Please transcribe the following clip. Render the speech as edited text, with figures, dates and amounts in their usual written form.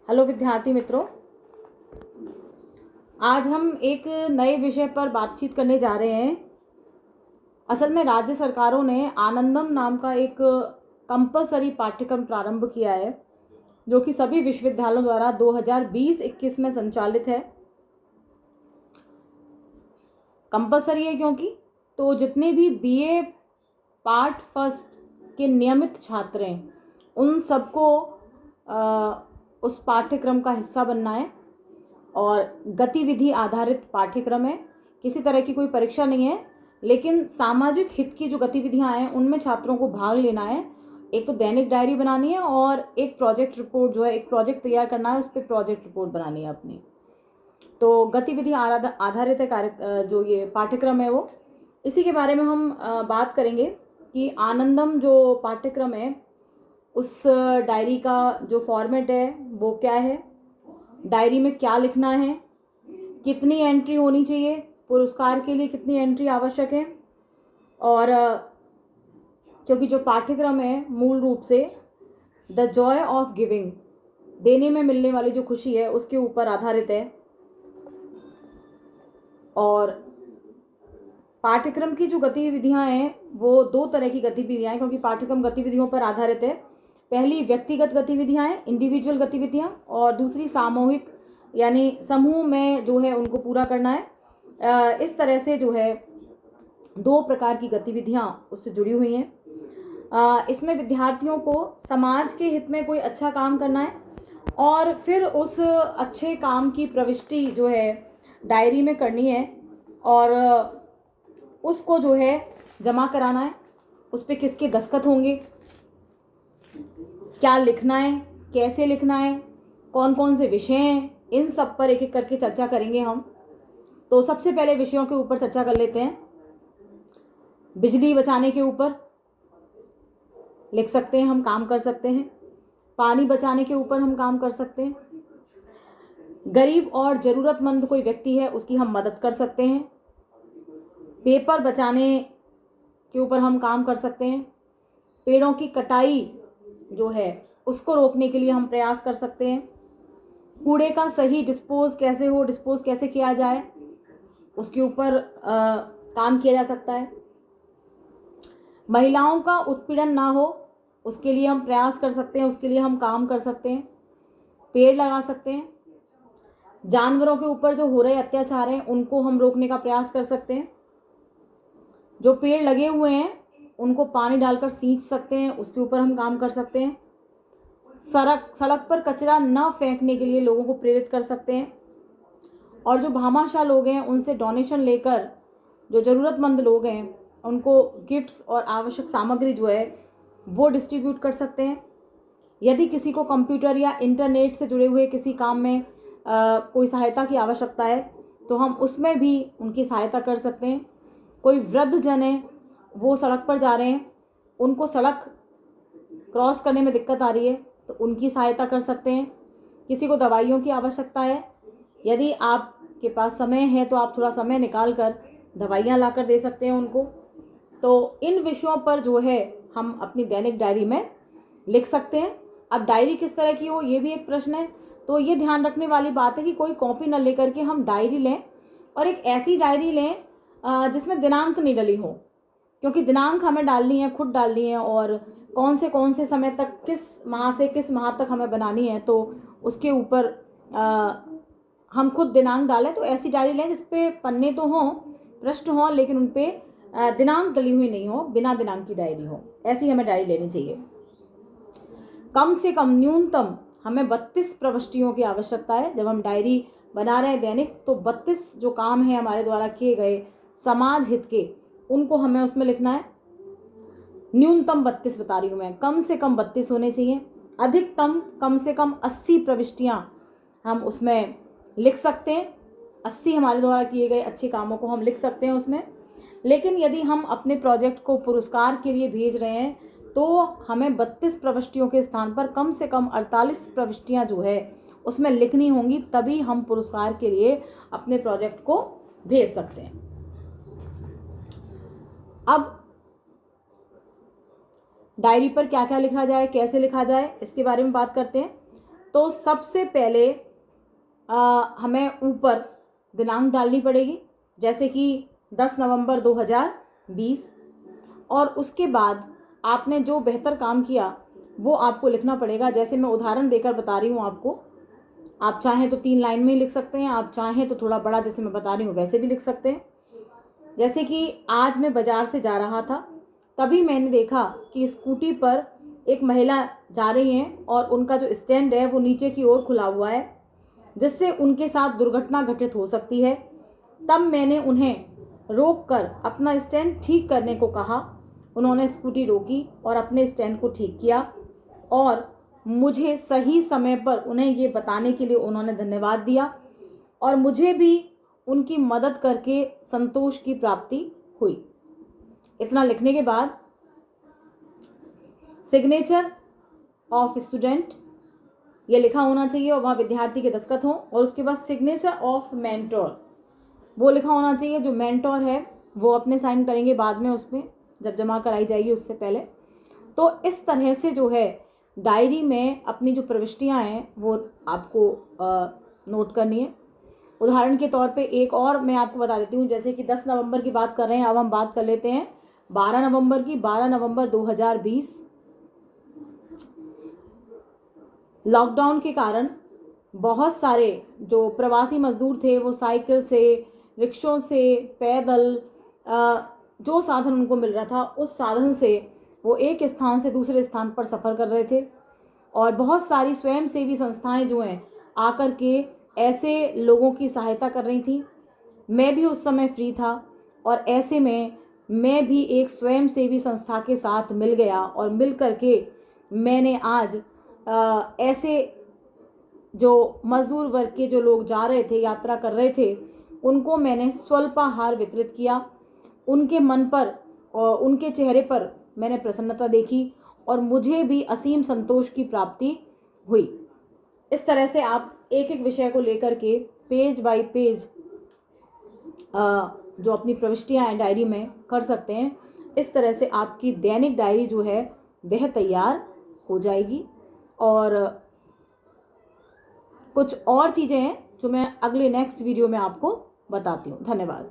Hello विद्यार्थी मित्रों, आज हम एक नए विषय पर बातचीत करने जा रहे हैं। असल में राज्य सरकारों ने आनंदम नाम का एक कंपलसरी पाठ्यक्रम प्रारंभ किया है, जो कि सभी विश्वविद्यालयों द्वारा 2020-21 में संचालित है। कंपलसरी है क्योंकि जितने भी बीए पार्ट फर्स्ट के नियमित छात्र हैं, उन सबको उस पाठ्यक्रम का हिस्सा बनना है और गतिविधि आधारित पाठ्यक्रम है। किसी तरह की कोई परीक्षा नहीं है, लेकिन सामाजिक हित की जो गतिविधियां हैं उनमें छात्रों को भाग लेना है। एक तो दैनिक डायरी बनानी है और एक प्रोजेक्ट रिपोर्ट जो है, एक प्रोजेक्ट तैयार करना है, उस पर प्रोजेक्ट रिपोर्ट बनानी है अपनी। तो गतिविधि आधारित कार्य जो ये पाठ्यक्रम है वो, इसी के बारे में हम बात करेंगे कि आनंदम जो पाठ्यक्रम है उस डायरी का जो फॉर्मेट है वो क्या है, डायरी में क्या लिखना है, कितनी एंट्री होनी चाहिए, पुरस्कार के लिए कितनी एंट्री आवश्यक है। और क्योंकि जो पाठ्यक्रम है मूल रूप से द जॉय ऑफ गिविंग, देने में मिलने वाली जो खुशी है उसके ऊपर आधारित है। और पाठ्यक्रम की जो गतिविधियां हैं वो दो तरह की गतिविधियां हैं, क्योंकि पाठ्यक्रम गतिविधियों पर आधारित है। पहली व्यक्तिगत गतिविधियां हैं, इंडिविजुअल गतिविधियां, और दूसरी सामूहिक यानी समूह में जो है उनको पूरा करना है। इस तरह से जो है दो प्रकार की गतिविधियां उससे जुड़ी हुई हैं। इसमें विद्यार्थियों को समाज के हित में कोई अच्छा काम करना है और फिर उस अच्छे काम की प्रविष्टि जो है डायरी में करनी है और उसको जो है जमा कराना है। उस पर किसके दस्तखत होंगे, क्या लिखना है, कैसे लिखना है, कौन कौन से विषय हैं, इन सब पर एक एक करके चर्चा करेंगे हम। तो सबसे पहले विषयों के ऊपर चर्चा कर लेते हैं। बिजली बचाने के ऊपर लिख सकते हैं, हम काम कर सकते हैं। पानी बचाने के ऊपर हम काम कर सकते हैं। गरीब और ज़रूरतमंद कोई व्यक्ति है उसकी हम मदद कर सकते हैं। पेपर बचाने के ऊपर हम काम कर सकते हैं। पेड़ों की कटाई जो है उसको रोकने के लिए हम प्रयास कर सकते हैं। कूड़े का सही डिस्पोज कैसे किया जाए, उसके ऊपर काम किया जा सकता है। महिलाओं का उत्पीड़न ना हो उसके लिए हम प्रयास कर सकते हैं, उसके लिए हम काम कर सकते हैं। पेड़ लगा सकते हैं। जानवरों के ऊपर जो हो रहे अत्याचार हैं उनको हम रोकने का प्रयास कर सकते हैं। जो पेड़ लगे हुए हैं उनको पानी डालकर सींच सकते हैं, उसके ऊपर हम काम कर सकते हैं। सड़क पर कचरा न फेंकने के लिए लोगों को प्रेरित कर सकते हैं। और जो भामाशाह लोग हैं उनसे डोनेशन लेकर जो ज़रूरतमंद लोग हैं उनको गिफ्ट्स और आवश्यक सामग्री जो है वो डिस्ट्रीब्यूट कर सकते हैं। यदि किसी को कंप्यूटर या इंटरनेट से जुड़े हुए किसी काम में कोई सहायता की आवश्यकता है तो हम उसमें भी उनकी सहायता कर सकते हैं। कोई वृद्ध जन है, वो सड़क पर जा रहे हैं, उनको सड़क क्रॉस करने में दिक्कत आ रही है तो उनकी सहायता कर सकते हैं। किसी को दवाइयों की आवश्यकता है, यदि आपके पास समय है तो आप थोड़ा समय निकाल कर दवाइयाँ ला कर दे सकते हैं उनको। तो इन विषयों पर जो है हम अपनी दैनिक डायरी में लिख सकते हैं। अब डायरी किस तरह की हो ये भी एक प्रश्न है, तो ये ध्यान रखने वाली बात है कि कोई कॉपी न लेकर के हम डायरी लें और एक ऐसी डायरी लें जिसमें दिनांक नहीं डली हो, क्योंकि दिनांक हमें डालनी है, खुद डालनी है, और कौन से समय तक, किस माह से किस माह तक हमें बनानी है, तो उसके ऊपर हम खुद दिनांक डालें। तो ऐसी डायरी लें जिसपे पन्ने तो हों, पृष्ठ हों, लेकिन उन पे दिनांक डली हुई नहीं हो, बिना दिनांक की डायरी हो, ऐसी हमें डायरी लेनी चाहिए। कम से कम न्यूनतम हमें 32 प्रविष्टियों की आवश्यकता है। जब हम डायरी बना रहे हैं दैनिक, तो 32 जो काम है हमारे द्वारा किए गए समाज हित के, उनको हमें उसमें लिखना है। न्यूनतम 32 बता रही हूँ मैं, कम से कम 32 होने चाहिए। अधिकतम कम से कम 80 प्रविष्टियाँ हम उसमें लिख सकते हैं। 80 हमारे द्वारा किए गए अच्छे कामों को हम लिख सकते हैं उसमें। लेकिन यदि हम अपने प्रोजेक्ट को पुरस्कार के लिए भेज रहे हैं तो हमें 32 प्रविष्टियों के स्थान पर कम से कम 48 प्रविष्टियाँ जो है उसमें लिखनी होंगी, तभी हम पुरस्कार के लिए अपने प्रोजेक्ट को भेज सकते हैं। अब डायरी पर क्या क्या लिखा जाए, कैसे लिखा जाए, इसके बारे में बात करते हैं। तो सबसे पहले हमें ऊपर दिनांक डालनी पड़ेगी, जैसे कि 10 नवंबर 2020, और उसके बाद आपने जो बेहतर काम किया वो आपको लिखना पड़ेगा। जैसे मैं उदाहरण देकर बता रही हूँ आपको, आप चाहें तो 3 लाइन में ही लिख सकते हैं, आप चाहें तो थोड़ा बड़ा जैसे मैं बता रही हूँ वैसे भी लिख सकते हैं। जैसे कि आज मैं बाज़ार से जा रहा था, तभी मैंने देखा कि स्कूटी पर एक महिला जा रही हैं और उनका जो स्टैंड है वो नीचे की ओर खुला हुआ है, जिससे उनके साथ दुर्घटना घटित हो सकती है। तब मैंने उन्हें रोककर अपना स्टैंड ठीक करने को कहा। उन्होंने स्कूटी रोकी और अपने स्टैंड को ठीक किया, और मुझे सही समय पर उन्हें ये बताने के लिए उन्होंने धन्यवाद दिया, और मुझे भी उनकी मदद करके संतोष की प्राप्ति हुई। इतना लिखने के बाद सिग्नेचर ऑफ स्टूडेंट ये लिखा होना चाहिए और वहाँ विद्यार्थी के दस्तखत हों, और उसके बाद सिग्नेचर ऑफ मेंटोर वो लिखा होना चाहिए। जो मेंटोर है वो अपने साइन करेंगे बाद में, उसमें जब जमा कराई जाएगी उससे पहले। तो इस तरह से जो है डायरी में अपनी जो प्रविष्टियाँ हैं वो आपको नोट करनी है। उदाहरण के तौर पे एक और मैं आपको बता देती हूँ, जैसे कि 10 नवंबर की बात कर रहे हैं, अब हम बात कर लेते हैं 12 नवंबर की। 12 नवंबर 2020 लॉकडाउन के कारण बहुत सारे जो प्रवासी मजदूर थे वो साइकिल से, रिक्शों से, पैदल, जो साधन उनको मिल रहा था उस साधन से वो एक स्थान से दूसरे स्थान पर सफ़र कर रहे थे। और बहुत सारी स्वयंसेवी संस्थाएं जो हैं आकर के ऐसे लोगों की सहायता कर रही थी। मैं भी उस समय फ्री था, और ऐसे में मैं भी एक स्वयंसेवी संस्था के साथ मिल गया, और मिल कर के मैंने आज ऐसे जो मजदूर वर्ग के जो लोग जा रहे थे, यात्रा कर रहे थे, उनको मैंने स्वल्पाहार वितरित किया। उनके मन पर और उनके चेहरे पर मैंने प्रसन्नता देखी, और मुझे भी असीम संतोष की प्राप्ति हुई। इस तरह से आप एक एक विषय को लेकर के पेज बाय पेज जो अपनी प्रविष्टियाँ हैं डायरी में कर सकते हैं। इस तरह से आपकी दैनिक डायरी जो है वह तैयार हो जाएगी। और कुछ और चीज़ें हैं जो मैं अगले नेक्स्ट वीडियो में आपको बताती हूँ। धन्यवाद।